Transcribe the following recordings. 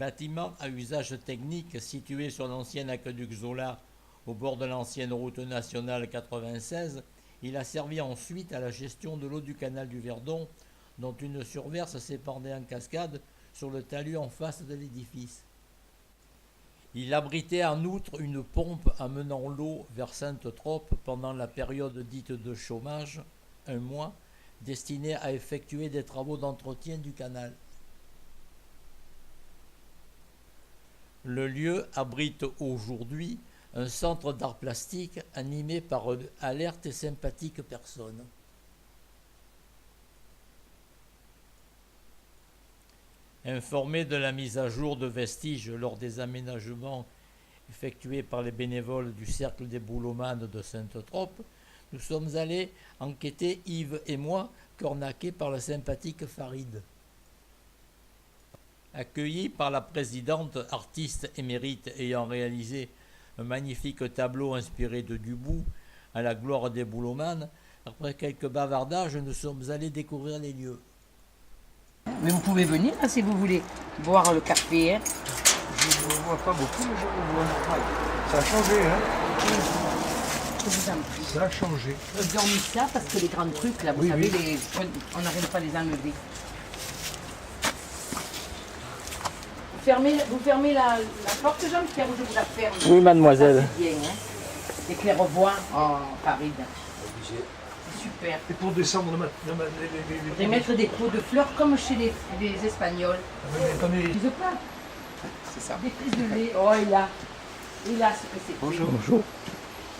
Bâtiment à usage technique situé sur l'ancien aqueduc Zola, au bord de l'ancienne route nationale 96, il a servi ensuite à la gestion de l'eau du canal du Verdon, dont une surverse s'épandait en cascade sur le talus en face de l'édifice. Il abritait en outre une pompe amenant l'eau vers Sainte-Trope pendant la période dite de chômage, un mois, destinée à effectuer des travaux d'entretien du canal. Le lieu abrite aujourd'hui un centre d'art plastique animé par alertes et sympathiques personnes. Informés de la mise à jour de vestiges lors des aménagements effectués par les bénévoles du Cercle des Boulomanes de Sainte-Trope, nous sommes allés enquêter, Yves et moi, cornaqués par la sympathique Farid. Accueillis par la présidente, artiste émérite ayant réalisé un magnifique tableau inspiré de Dubout, à la gloire des Boulomanes, après quelques bavardages, nous sommes allés découvrir les lieux. Mais vous pouvez venir hein, si vous voulez boire le café. Hein. Je ne vois pas beaucoup, mais je le vois. Ça a changé, hein? Je vous en prie. Ça a changé. Ils ont mis ça parce que les grands trucs, là, vous savez, on n'arrive pas à les enlever. Vous fermez la porte, Jean-Pierre, ou je vous la ferme? Oui, mademoiselle. C'est bien, hein. Les clairvoyants en Paris. C'est super. Et pour descendre, Et mettre des pots de fleurs comme chez les Espagnols. attendez. Ils pas. C'est ça. Des prises de lait. Oh, il a ce que c'est. Bonjour. Bonjour.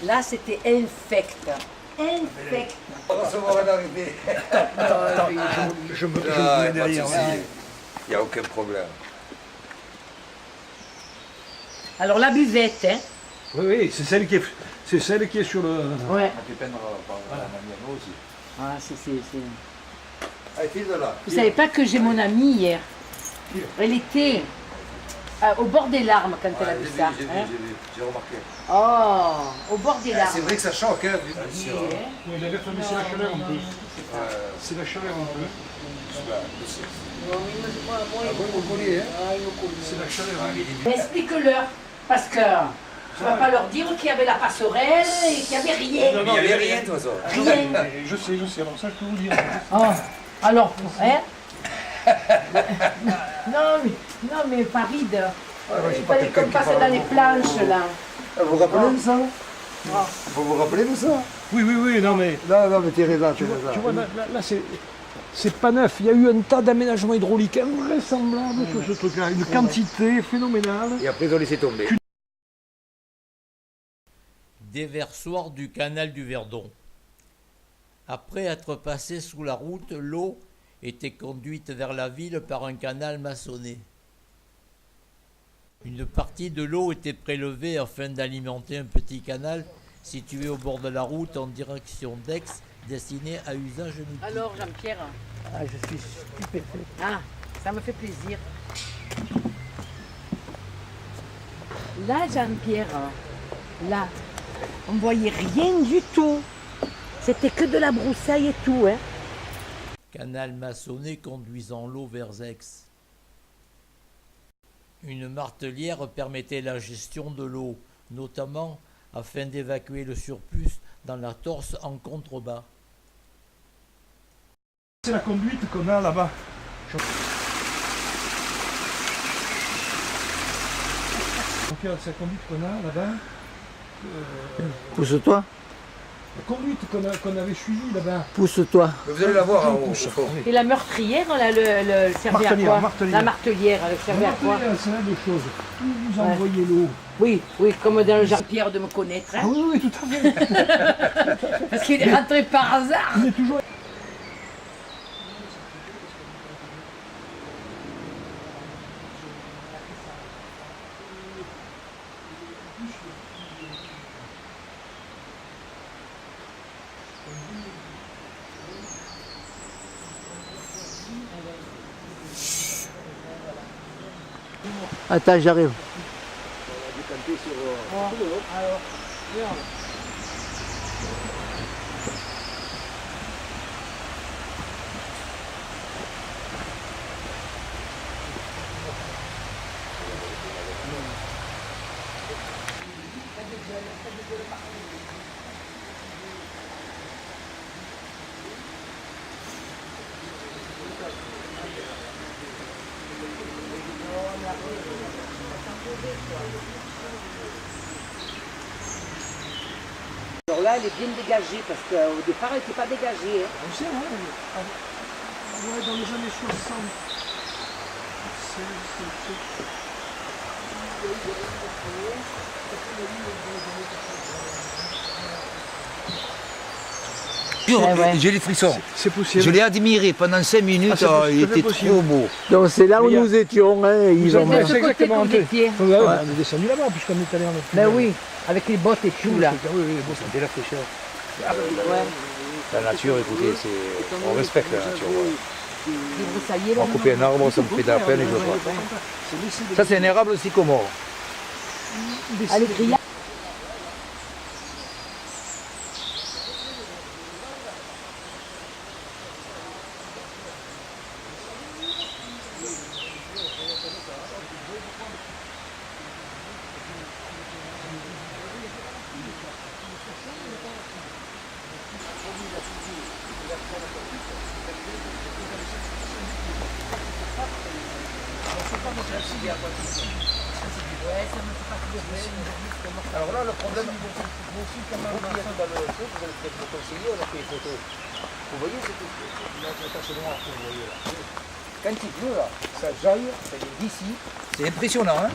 Là, c'était infect. Infect. Recevoir un arrivé. Je me mets derrière. Il n'y a aucun problème. Alors, la buvette, hein. Oui, oui, c'est celle qui est sur le. Ouais. Tu peindras par la mienne aussi. Ah, c'est... Allez, file de là. Vous savez pas que j'ai mon amie hier. Elle était au bord des larmes quand elle a vu ça. Hein. J'ai remarqué. Oh, au bord des larmes. C'est vrai que ça choque, hein. Oui, hein. Oui, il avait fait, mais c'est la chaleur un peu. C'est la chaleur un peu. C'est la chaleur. Explique-leur, parce que tu vas pas leur dire qu'il y avait la passerelle et qu'il n'y avait rien. Il n'y avait rien, de toute façon. Rien. Je sais, alors ça je peux vous dire. Oh, alors, hein. Non mais Farid, il fallait qu'on passe dans les planches là. Vous vous rappelez de ça? Oh. Vous vous rappelez de ça? Oui, non mais. Non, mais tu raison, Tu vois, là c'est pas neuf. Il y a eu un tas d'aménagements hydrauliques invraisemblables sur ce truc-là. Une quantité phénoménale. Et après, ils ont laissé tomber. Déversoir du canal du Verdon. Après être passé sous la route, l'eau était conduite vers la ville par un canal maçonné. Une partie de l'eau était prélevée afin d'alimenter un petit canal situé au bord de la route en direction d'Aix, destiné à usage nautique. Alors Jean-Pierre, Je suis stupéfait. ça me fait plaisir. Là Jean-Pierre, là, on voyait rien du tout. C'était que de la broussaille et tout, hein. Canal maçonné conduisant l'eau vers Aix. Une martelière permettait la gestion de l'eau, notamment afin d'évacuer le surplus dans la Torse en contrebas. C'est la conduite qu'on a là-bas. Regarde, c'est la conduite qu'on a là-bas. Pousse-toi. La conduite qu'on avait suivie là-bas. Pousse-toi. Vous allez la voir en haut. Pousse. Et la meurtrière, là, le servait à quoi? Martelière. La martelière, elle servait à quoi? C'est la deux choses. Où vous envoyez l'eau. Oui, comme dans Jean-Pierre de me connaître. Hein. Ah oui, tout à fait. Parce qu'il est rentré par hasard. Il est toujours. Attends, j'arrive. Alors là, elle est bien dégagée parce qu'au départ, elle n'était pas dégagée. Hein. On sait, ouais, dans les années 60. ouais. J'ai les frissons. C'est possible. Je l'ai admiré pendant 5 minutes, c'est tout à il fait était possible. trop beau. Donc c'est là où Mais nous étions, hein, ils ont avez- C'est ce côté exactement qu'on un peu. étiez. Ouais, on est descendu là-bas puisqu'on est allé en Ben oui, avec les bottes et tout là. Oui, bon, C'était la fraîcheur. Ouais. La nature, écoutez, on respecte la nature. Les broussailliers, On là. va couper un arbre, ça me fait de la peine et je vois pas. Ça, c'est un érable sycomore. Ah, les grillades. Alors là, le problème, vous conseiller, on a fait les photos. Vous voyez, la tache noire que vous voyez là. Quand il pleut, là, ça jaille, ça vient d'ici. C'est impressionnant, hein,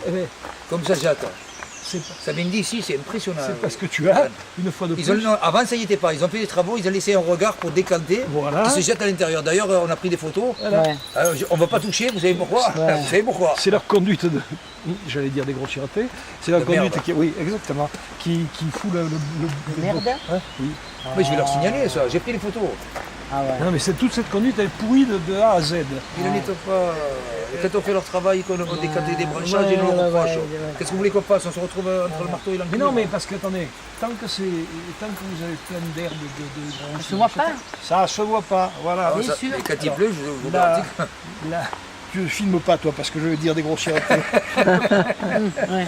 comme ça jette. Ça vient d'ici, c'est impressionnant. c'est parce que tu as, une fois de plus. Non, avant, ça y était pas. Ils ont fait des travaux, ils ont laissé un regard pour décanter, Voilà. qui se jette à l'intérieur. D'ailleurs, on a pris des photos. Ouais. On ne va pas toucher, vous savez pourquoi? Ouais. Vous savez pourquoi? C'est leur conduite de. J'allais dire des grossièretés. C'est leur De conduite merde. qui. Oui, exactement. Qui fout le Merde. Ouais, oui. Mais je vais leur signaler ça, j'ai pris les photos. Ah ouais. Non, mais toute cette conduite, elle est pourrie de A à Z. Ils ne nettoient pas. Et quand on fait leur travail, qu'on a décanté des branchages, ils nous le reprochent. Qu'est-ce que vous voulez qu'on fasse? On se retrouve entre le marteau et l'enclume. Mais non, mais parce que, attendez, tant que vous avez plein d'herbe, de Ça se voit pas. ça se voit pas. Voilà. Bien sûr. Et quand il pleut, je vous Là, garantis que- là, tu ne filmes pas, toi, parce que je vais dire des grossièretés. Ouais.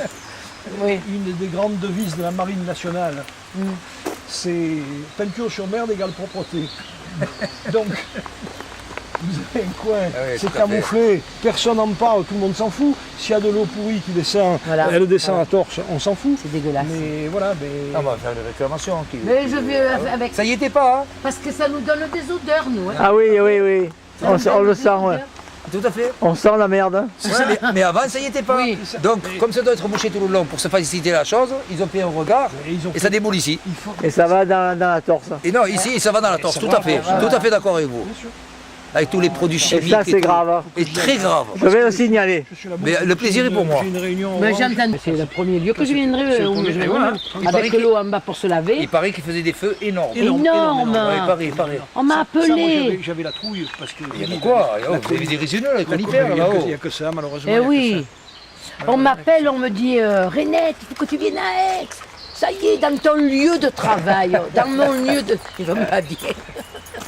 Oui. Une des grandes devises de la marine nationale, c'est peinture sur merde égale propreté. Donc, vous avez un coin, Ah oui, c'est tout à fait. camouflé, personne n'en parle, tout le monde s'en fout. S'il y a de l'eau pourrie qui descend, Voilà. elle descend à torse, on s'en fout. C'est dégueulasse. Mais voilà, mais... Ah, on va faire une réclamation. Mais je vais avec. Ça y était pas, hein? Parce que ça nous donne des odeurs, nous. Hein. Ah oui, oui, oui. Ça On, nous donne le des sent, ouais. odeurs. Tout à fait. On sent la merde. Hein. Mais avant, ça y était pas. Oui. Donc, comme ça doit être bouché tout le long pour se faciliter la chose, ils ont fait un regard Et ils ont et ça déboule ici. il faut... Et ça va dans la torse. Et non, ici, ça va dans la torse, ça tout va, à fait. voilà. Tout à fait d'accord avec vous. Bien sûr. Avec tous les produits Et chimiques. ça, c'est tout. grave. Hein. Et très grave. Je vais le signaler. Je suis là-bas, Mais le plaisir est pour moi. J'ai une réunion Mais orange. j'entends. C'est le premier lieu que je viendrai c'est le où premier- je vais et voilà. vraiment Il paraît avec qu'il- l'eau en bas pour se laver. Il paraît qu'il faisait des feux énormes. Énorme. Ouais, il paraît. On m'a Ça, moi, appelé. j'avais la trouille parce que... Il y a quoi? Oh, vous avez des résineux, les conifères, là-haut. Il n'y a que ça, malheureusement. Eh il y a que oui. On m'appelle, on me dit Renette, il faut que tu viennes à Aix. Ça y est, dans ton lieu de travail, dans mon lieu de. Je veux pas dire. ça.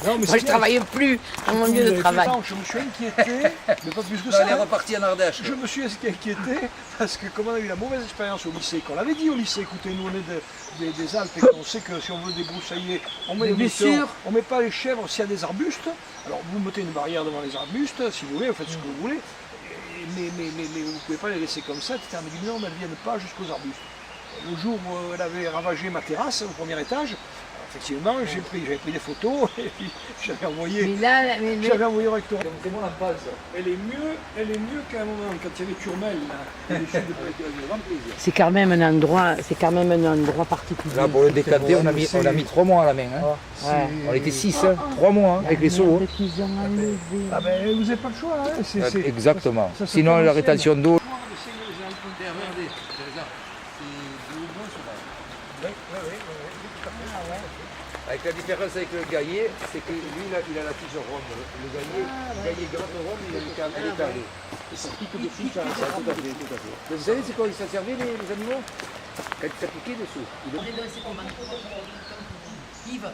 Non, mais Moi, je travaille plus dans mon lieu de travail. Je me suis inquiété, mais pas plus que On ça. est reparti en Ardèche. Je me suis inquiété parce que comme on a eu la mauvaise expérience au lycée, qu'on l'avait dit au lycée, écoutez, nous on est des Alpes et qu'on sait que si on veut débroussailler, on met Mais les bien moutons, sûr. on met pas les chèvres s'il y a des arbustes. Alors vous mettez une barrière devant les arbustes, si vous voulez, vous faites ce que vous voulez, mais vous ne pouvez pas les laisser comme ça, etc. Mais non, elles ne viennent pas jusqu'aux arbustes. Le jour où elle avait ravagé ma terrasse au premier étage, effectivement, j'avais pris des photos et puis j'avais envoyé. Mais là, J'avais envoyé au rectorat. C'est bon, la base. Elle est mieux qu'à un moment, quand il y avait Turmel, là, au-dessus de grand plaisir. c'est quand même un endroit particulier. Là, pour le décanter, on a mis 3 mois à la main. Hein. Ouais. On était 6, 3 mois hein, avec les seaux. hein. Qu'ils ont enlevé. Ah ben, vous n'avez pas le choix, hein. Exactement. ça se Sinon, fait la en rétention d'eau. Avec la différence avec le gaillet, c'est que lui, il a la tige ronde. Le gaillet grande ronde, il est carré. Et ça pique dessus, ça, tout à fait, tout à fait. Mais vous savez, c'est quoi ils s'en servaient, les animaux? Quand ça piquait dessous. Yves,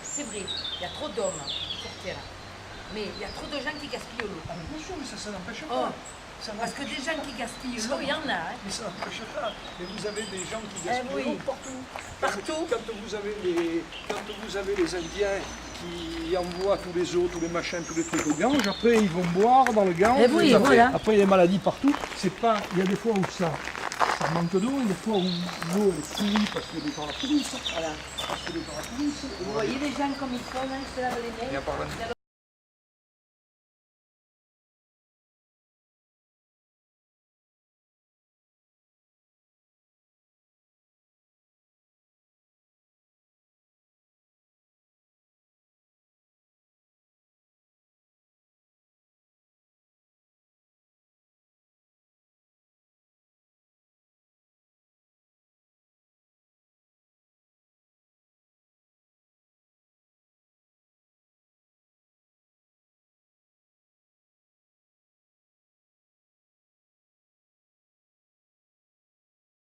c'est vrai, il y a trop d'hommes sur Terre. Mais il y a trop de gens qui gaspillent l'eau. Bien sûr, mais ça n'empêche Oh, Parce que des gens qui gaspillent l'eau, il y en a. Hein. Mais ça n'empêche pas. Mais vous avez des gens qui Eh gaspillent oui. l'eau partout. Partout. Quand vous avez les Indiens qui envoient tous les eaux, tous les machins, tous les trucs au Gange, après ils vont boire dans le Gange. Eh oui, et après, voilà. après il y a des maladies partout. C'est pas. Il y a des fois où ça manque d'eau, il y a des fois où l'eau est pourrie parce que les gens la pourrissent. Voilà. Parce que les gens la pourrissent. Vous voyez les gens comme ils font, hein, ils se lavent les mains. Et en parlant de